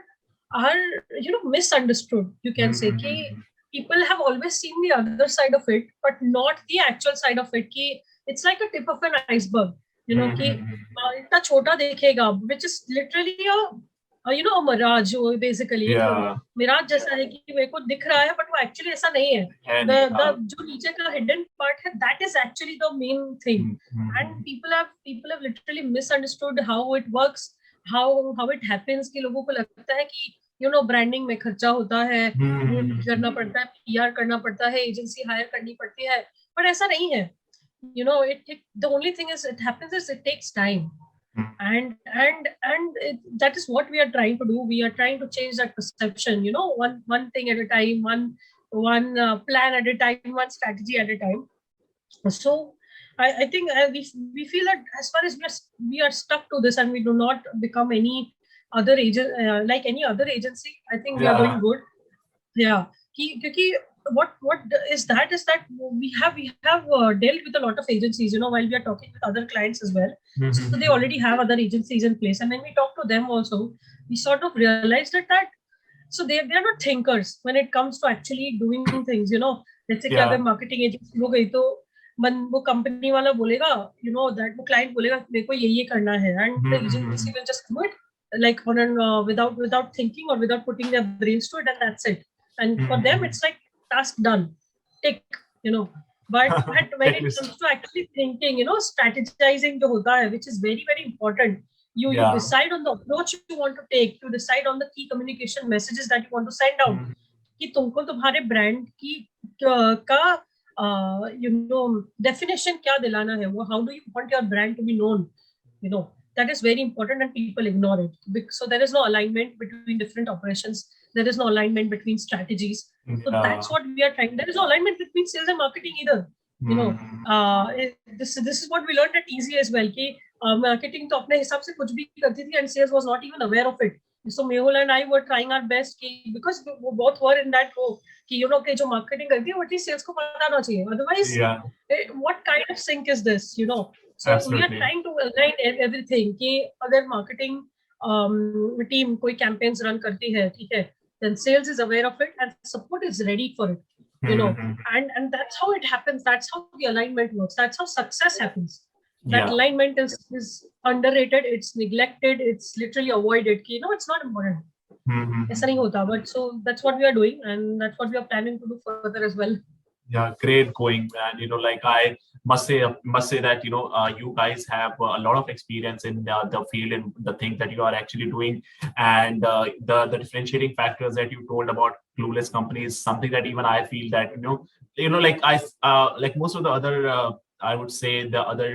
misunderstood, you can say. कि Mhm. people have always seen the other side of it, but not the actual side of it. कि it's like a tip of an iceberg. कि Mhm. इतना छोटा देखेगा, which is literally a mirage, basically एक Yeah. Miraj जैसा है कि मेरे को दिख रहा है, but वो actually ऐसा नहीं है. And The जो नीचे का hidden part है, that is actually the main thing. And Mhm. people have literally misunderstood how it works, how it happens. कि लोगों को लगता है कि ब्रांडिंग में खर्चा होता है, वो करना Mhm. पड़ता है, पीआर करना पड़ता है, एजेंसी हायर करनी पड़ती है, पर ऐसा नहीं है. It the only thing is it happens is it takes time. And that is what we are trying to do. We are trying to change that perception, one thing at a time, one plan at a time, one strategy at a time. So I think we feel that as far as we are stuck to this and we do not become any other agent, like any other agency, I think we are Yeah. doing good. Yeah. Because what is that we have dealt with a lot of agencies, while we are talking with other clients as well. So they already Mhm. have other agencies in place, and when we talk to them also, we sort of realized that so they are not thinkers when it comes to actually doing things. जैसे कि अगर Yeah. marketing agency हो गई तो वो company वाला बोलेगा, that वो client बोलेगा मेरे को ये करना है, and the agency Mhm. will just do it like on an without thinking or without putting their brains to it, and that's it. And for them it's Mhm. like task done, tick. you know but when it Checklist. comes to actually thinking, strategizing जो होता है, which is very very important. You Yeah. decide on the approach you want to take, you decide on the key communication messages that you want to send out, Mhm. कि तुमको तुम्हारे brand की का definition क्या दिलाना है, वो how do you want your brand to be known. you know that is very important and people ignore it. So there is no alignment between different operations, there is no alignment between strategies. So Yeah. that's what we are trying. There is no alignment between sales and marketing either. you know Mhm. this is what we learned at easy as well, कि marketing तो अपने हिसाब से कुछ भी करती थी and sales was not even aware of it. So Mehul and I were trying our best कि because वो both were in that role कि कि जो marketing करती है वो at least sales को पता होना चाहिए, otherwise Yeah. what kind of sync is this. So we are Absolutely. trying to align everything कि अगर marketing team कोई campaigns run करती है, ठीक है, then sales is aware of it and support is ready for it. Mhm. And that's how it happens. That's how the alignment works. That's how success happens. That Yeah. alignment is underrated, it's neglected, it's literally avoided. It's not important. ऐसा नहीं Mhm. होता. But so that's what we are doing, and that's what we are planning to do further as well. Yeah, great going, man. Like I must say that you guys have a lot of experience in the field and the things that you are actually doing, and the differentiating factors that you told about Clueless Company is something that even I feel that like like most of the other I would say the other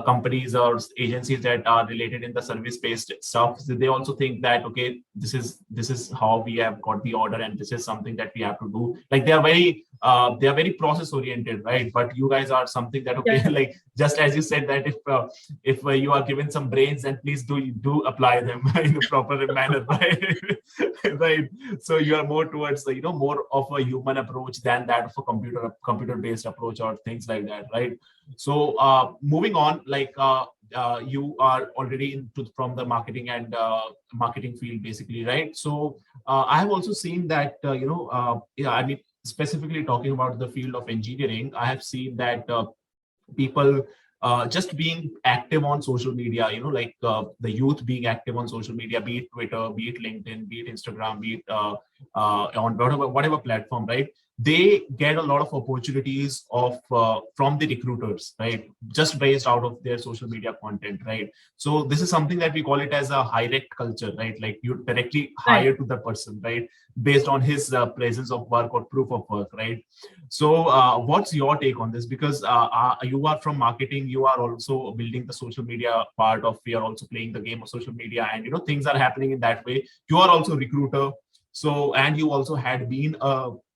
companies or agencies that are related in the service based stuff, so they also think that okay, this is how we have got the order and this is something that we have to do. Like they are very process oriented, right? But you guys are something that okay, Yeah. like just as you said that if you are given some brains, then please do apply them in a proper manner, right? Right. So you are more towards the more of a human approach than that of a computer based approach or things like that, right? So moving on, like you are already into from the marketing and marketing field basically, right? So I have also seen that yeah, I mean, specifically talking about the field of engineering, I have seen that people just being active on social media, like the youth being active on social media, be it Twitter, be it LinkedIn, be it Instagram, be it on whatever platform, right? They get a lot of opportunities of from the recruiters, right? Just based out of their social media content, right? So this is something that we call it as a Hirect culture, right? Like you directly hire Right. to the person, right? Based on his presence of work or proof of work, right? So, what's your take on this? Because you are from marketing, you are also building the social media part of. We are also playing the game of social media, and things are happening in that way. You are also a recruiter, so and you also had been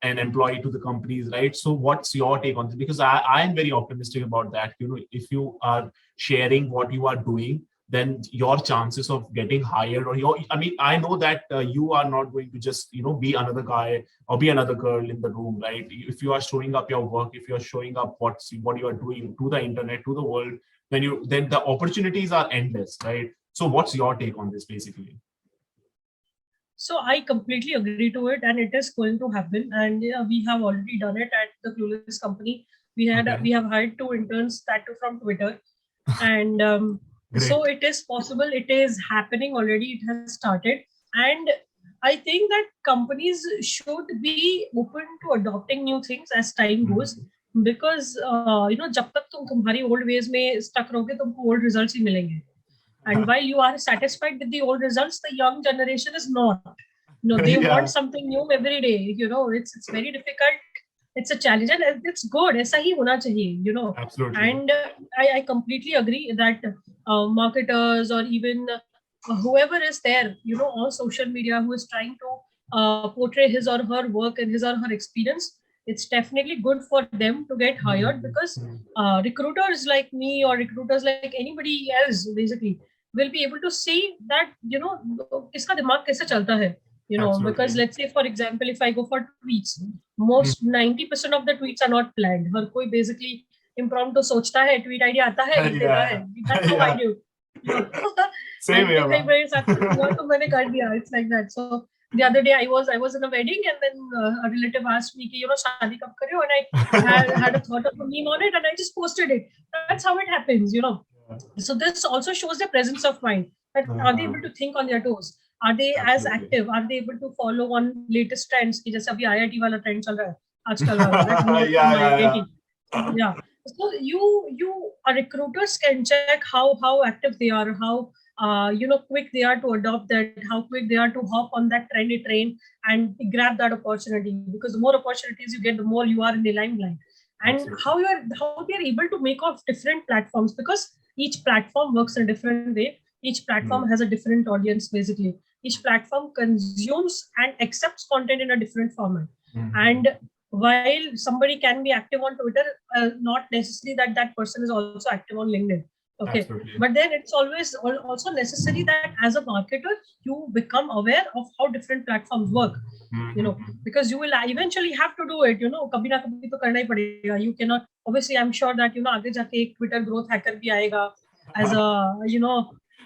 an employee to the companies, right? So, what's your take on this? Because I am very optimistic about that. If you are sharing what you are doing, then your chances of getting hired or I mean, I know that you are not going to just be another guy or be another girl in the room, right? If you are showing up your work, if you are showing up what you are doing to the internet, to the world, then the opportunities are endless, right? So what's your take on this basically? So I completely agree to it, and it is going to happen. And yeah, we have already done it at the Clueless Company. We Okay, have hired two interns, that too from Twitter, and so great. it is possible. It is happening already. It has started, and I think that companies should be open to adopting new things as time goes, Mhm. because जब तक तुम तुम्हारी old ways में stuck रहोगे तुमको old results ही मिलेंगे. And while you are satisfied with the old results, the young generation is not. They want Yeah, something new every day. It's very difficult. It's a challenge, and it's good. ऐसा ही होना चाहिए. absolutely. And I completely agree that marketers or even whoever is there, on social media who is trying to portray his or her work and his or her experience, it's definitely good for them to get hired, Mhm. because Mhm. recruiters like me or recruiters like anybody else basically will be able to see that किसका दिमाग कैसे चलता है. Because Absolutely. let's say for example, if I go for tweets, Mhm. most 90% of the tweets are not planned. हर कोई basically impromptu सोचता है, tweet idea आता है, लिख देता है. Yeah, That's how I yeah. do. you know I Same here, think कई man. मेरे साथ कुछ हुआ तो मैंने कर दिया. It's like that. So the other day I was in a wedding, and then a relative asked me कि शादी कब करे, and I had a thought of a meme on it, and I just posted it. That's how it happens. So this also shows their presence of mind. That are they able Uh-huh. to think on their toes? Are they as Absolutely. active? Are they able to follow on latest trends? कि जैसे अभी IIT वाला trend चल रहा है आजकल वाला, that Yeah, work from yeah, IIT. Yeah. So you recruiters can check how active they are, how quick they are to adopt that, how quick they are to hop on that trendy train and grab that opportunity. Because the more opportunities you get, the more you are in the limelight. And absolutely. how they are able to make off different platforms, because each platform works in a different way. Each platform Mm. has a different audience basically. Each platform consumes and accepts content in a different format. Mhm. And while somebody can be active on Twitter, not necessarily that that person is also active on LinkedIn. Okay. Absolutely. But then it's always also necessary that as a marketer you become aware of how different platforms work. Mhm. Because you will eventually have to do it. कभी ना कभी तो करना ही पड़ेगा. You cannot, obviously I'm sure that आगे जाके एक Twitter growth hacker भी आएगा as a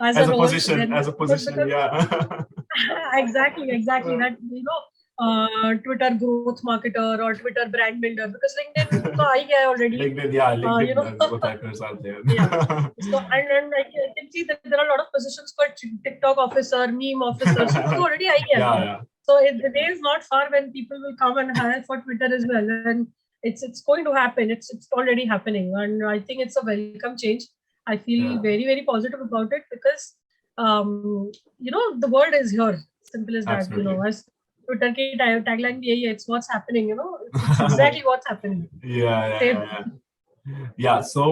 as a role. Then As a position, because yeah. exactly that Twitter growth marketer or Twitter brand builder, because LinkedIn तो आ ही गया है already. LinkedIn, yeah, You LinkedIn know growth hackers are there. yeah. So and I can see that there are a lot of positions for TikTok officer, meme officer. So वो तो already आ ही गया Yeah, है. yeah. So the day is not far when people will come and hire for Twitter as well. And it's going to happen. It's already happening, and I think it's a welcome change. I feel Yeah, very very positive about it because the world is here. Simple as that. absolutely. As Twitter की tagline भी यही है, it's what's happening. It's exactly what's happening. Yeah, yeah, Same. yeah, yeah. Yeah, so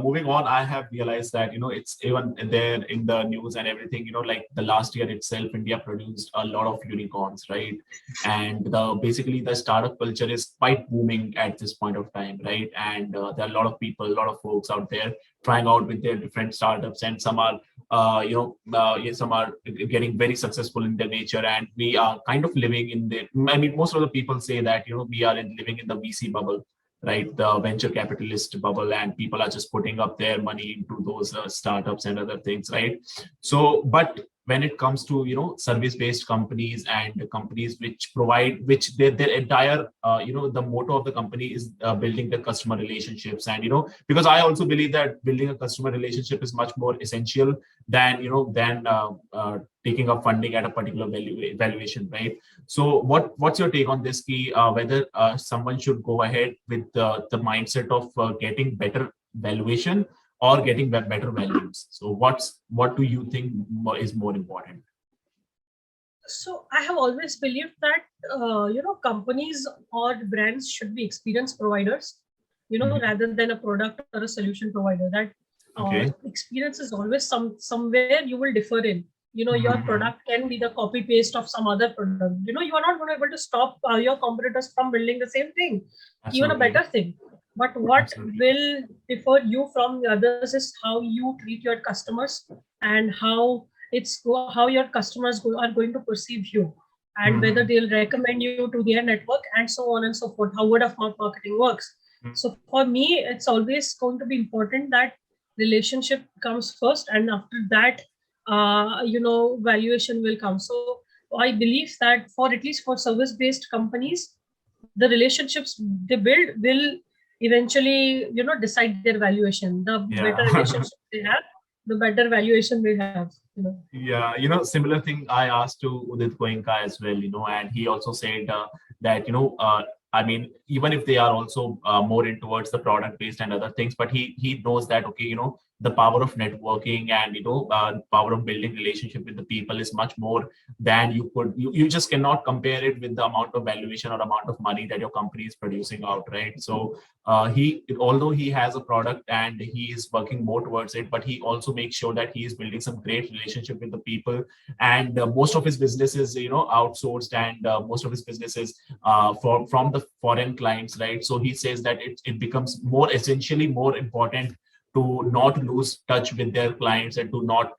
moving on, I have realized that it's even there in the news and everything. Like the last year itself, India produced a lot of unicorns, right? And basically the startup culture is quite booming at this point of time, right? And there are a lot of people, a lot of folks out there trying out with their different startups, and some are, yeah, some are getting very successful in their nature, and we are kind of living in the. I mean, most of the people say that we are living in the VC bubble, right? The venture capitalist bubble, and people are just putting up their money into those startups and other things, right? So, but when it comes to service based companies and companies which provide, which their entire the motto of the company is building the customer relationships, and because I also believe that building a customer relationship is much more essential than taking up funding at a particular valuation, right? So what's your take on this key, whether someone should go ahead with the mindset of getting better valuation or getting better values? So what do you think is more important? So I have always believed that companies or brands should be experience providers, Mhm. rather than a product or a solution provider. That Okay. experience is always somewhere you will differ in. Your Mhm. product can be the copy paste of some other product. You are not going to be able to stop your competitors from building the same thing, even a Absolutely. better thing. But what Absolutely. will differ you from the others is how you treat your customers, and how your customers are going to perceive you, and whether Mhm. they'll recommend you to their network, and so on and so forth, how word of mouth marketing works. Mhm. So for me, it's always going to be important that relationship comes first, and after that, valuation will come. So I believe that for at least for service based companies, the relationships they build will eventually decide their valuation. The better Yeah. relationship they have, the better valuation they have. Yeah, similar thing I asked to Udit Goenka as well, and he also said that, I mean, even if they are also more in towards the product based and other things, but he knows that, okay, the power of networking and, power of building relationship with the people is much more than you just cannot compare it with the amount of valuation or amount of money that your company is producing out, right? So although he has a product and he is working more towards it, but he also makes sure that he is building some great relationship with the people. And most of his business is outsourced, and most of his business is from the foreign clients, right? So he says that it becomes more essentially more important to not lose touch with their clients, and to not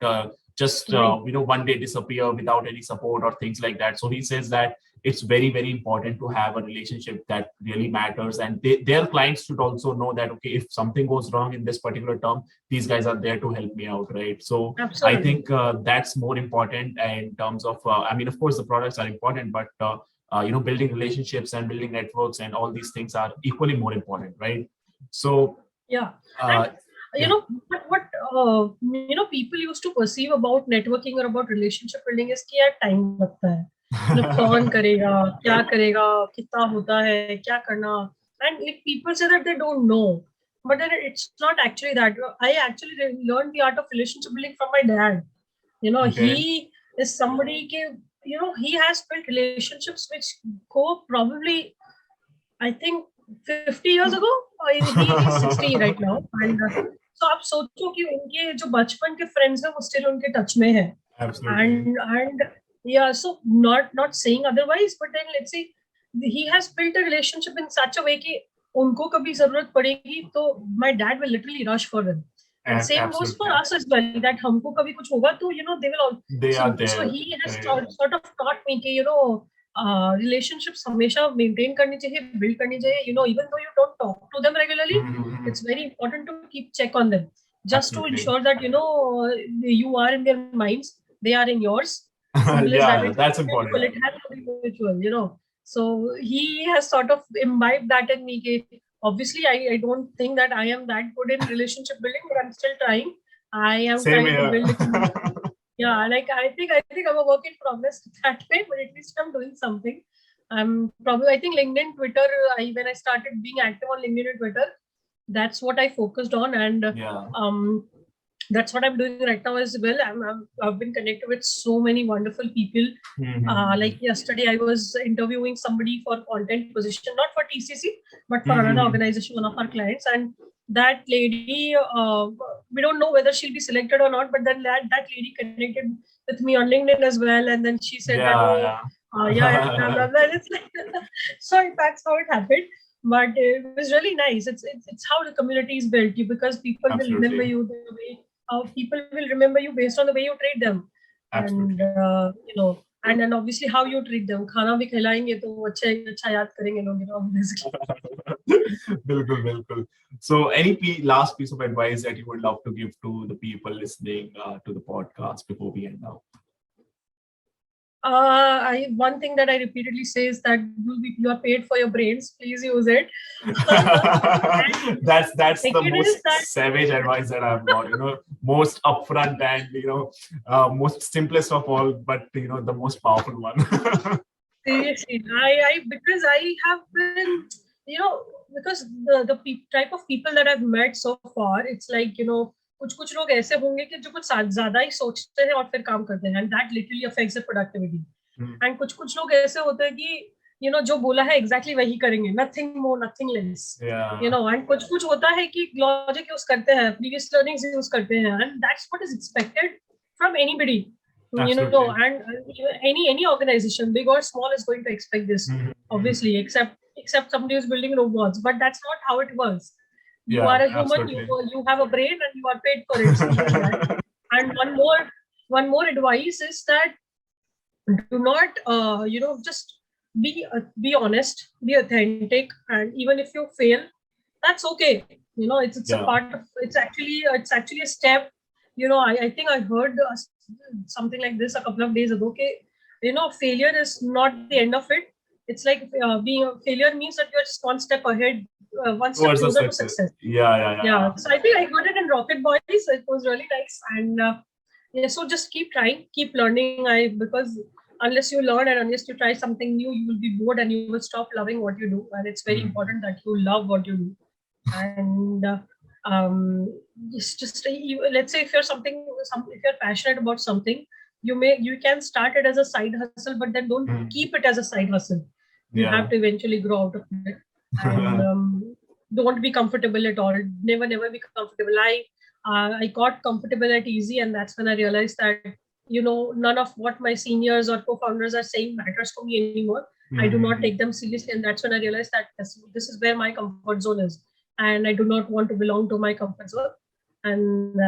just Right. one day disappear without any support or things like that. So he says that it's very very important to have a relationship that really matters, and their clients should also know that, okay, if something goes wrong in this particular term, these guys are there to help me out, right? So I Absolutely. think that's more important in terms of I mean, of course the products are important, but building relationships and building networks and all these things are equally more important, right? So Yeah. And uh, you yeah. know what people used to perceive about networking or about relationship building is कि यार time लगता है. कौन करेगा, क्या करेगा, कितना होता है, क्या करना. And like people say that they don't know, but then it's not actually that. I actually learned the art of relationship building from my dad. Okay. He is somebody he has built relationships which go probably, I think, 50 years ago. He's 60 right now, and so आप सोचो कि उनके जो बचपन के friends हैं वो still उनके touch में है. Absolutely. And yeah, so not saying otherwise, but then let's say he has built a relationship in such a way कि उनको कभी जरूरत पड़ेगी तो my dad will literally rush for them. And same goes for Absolutely. us as well, that हमको कभी कुछ होगा तो they will all. They So are so there, he has right? sort of taught me कि relationships हमेशा maintain करनी चाहिए, build करनी चाहिए. Even though you don't talk to them regularly, Mhm. it's very important to keep check on them, just to Absolutely. ensure that you are in their minds, they are in yours. Simple as that. Yeah, It's that's mutual. important. It has to be mutual. So he has sort of imbibed that in me. Obviously, I don't think that I am that good in relationship building, but I'm still trying. I am Same trying to here. build it. Yeah, like I think I'm a work in progress that way, but at least I'm doing something. I think LinkedIn, Twitter. When I started being active on LinkedIn and Twitter, that's what I focused on, and Yeah. um, that's what I'm doing right now as well. I've been connected with so many wonderful people. Like Mm-hmm. yesterday, I was interviewing somebody for content position, not for TCC, but for another Mm-hmm. organization, one of our clients, and that lady, we don't know whether she'll be selected or not, but then that lady connected with me on LinkedIn as well, and then she said that, oh, Yeah, yeah, blah blah yeah. blah. And it's like, so that's how it happened. But it was really nice. It's how the community is built. Because people will remember Absolutely. you the way, people will remember you based on the way you treat them, and Absolutely. and then obviously how you treat them. खाना भी खिलाएंगे तो अच्छा अच्छा याद करेंगे लोग, basically. Bilkul, bilkul. So, any last piece of advice that you would love to give to the people listening to the podcast before we end now? I One thing that I repeatedly say is that you are paid for your brains. Please use it. And That's the second is most that, savage advice that I've got. Most upfront and most simplest of all, but the most powerful one. seriously, I because I have been, because the type of people that I've met so far, it's like, कुछ कुछ लोग ऐसे होंगे कि जो कुछ ज्यादा ही सोचते हैं और फिर काम करते हैं, and that literally affects their productivity. Hmm. And कुछ कुछ लोग ऐसे होते हैं कि जो बोला है exactly वही करेंगे, nothing more, nothing less. Yeah, And कुछ कुछ होता है कि logic यूज करते हैं, previous learnings यूज करते हैं, and that's what is expected from anybody. absolutely. And any organization, big or small, is going to expect this, Mhm, mhm. obviously, except somebody who's building robots. But that's not how it works. You Yeah, are a human. You absolutely. you have a brain, and you are paid for it. Simple as that. And one more advice is that do not just be honest, be authentic, and even if you fail, that's okay. It's a Yeah. part of, it's actually a step. I think I heard something like this a couple of days ago. Okay, failure is not the end of it. It's like, being a failure means that you're just one step ahead, one step Towards the closer to success. success. Yeah, yeah, yeah, Yeah, yeah. so I think I got it in Rocket Boys. It was really nice, and yeah, so just keep trying, keep learning. Because unless you learn and unless you try something new, you will be bored and you will stop loving what you do. And it's very Mhm. important that you love what you do. And let's say if you're if you're passionate about something, you can start it as a side hustle, but then don't Mhm. keep it as a side hustle. You have Yeah. to eventually grow out of it, and don't be comfortable at all. Never be comfortable. I got comfortable at easy, and that's when I realized that none of what my seniors or co-founders are saying matters to me anymore. I do not take Mhm. them seriously, and that's when I realized that this is where my comfort zone is, and I do not want to belong to my comfort zone. And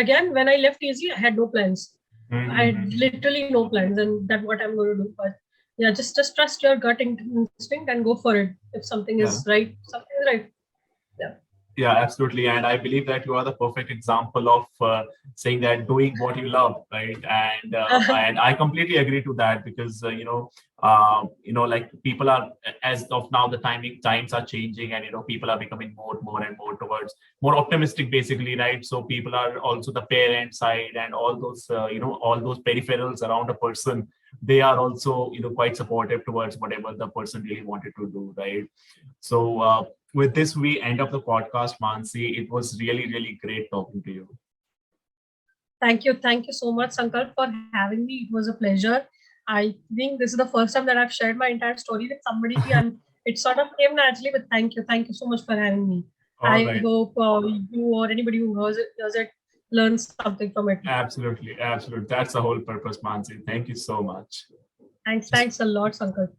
again, when I left easy, I had no plans. I had Mhm. literally no plans, and that's what I'm going to do. But yeah, just trust your gut instinct and go for it. If something Yeah. is right, something is right. Yeah. Yeah, absolutely. And I believe that you are the perfect example of saying that doing what you love, right? And I completely agree to that because like people are, as of now, the times are changing, and people are becoming more and more towards more optimistic, basically, right? So people are also the parent side and all those all those peripherals around a person. They are also quite supportive towards whatever the person really wanted to do, right? So with this, we end up the podcast, Mansi. It was really, really great talking to you. Thank you so much, Sankalp, for having me. It was a pleasure. I think this is the first time that I've shared my entire story with somebody, and it sort of came naturally. But thank you so much for having me. All I right. hope you or anybody who hears it learns something from it. Absolutely. Absolutely. That's the whole purpose, Mansi. Thank you so much. Thanks a lot, Sankalp.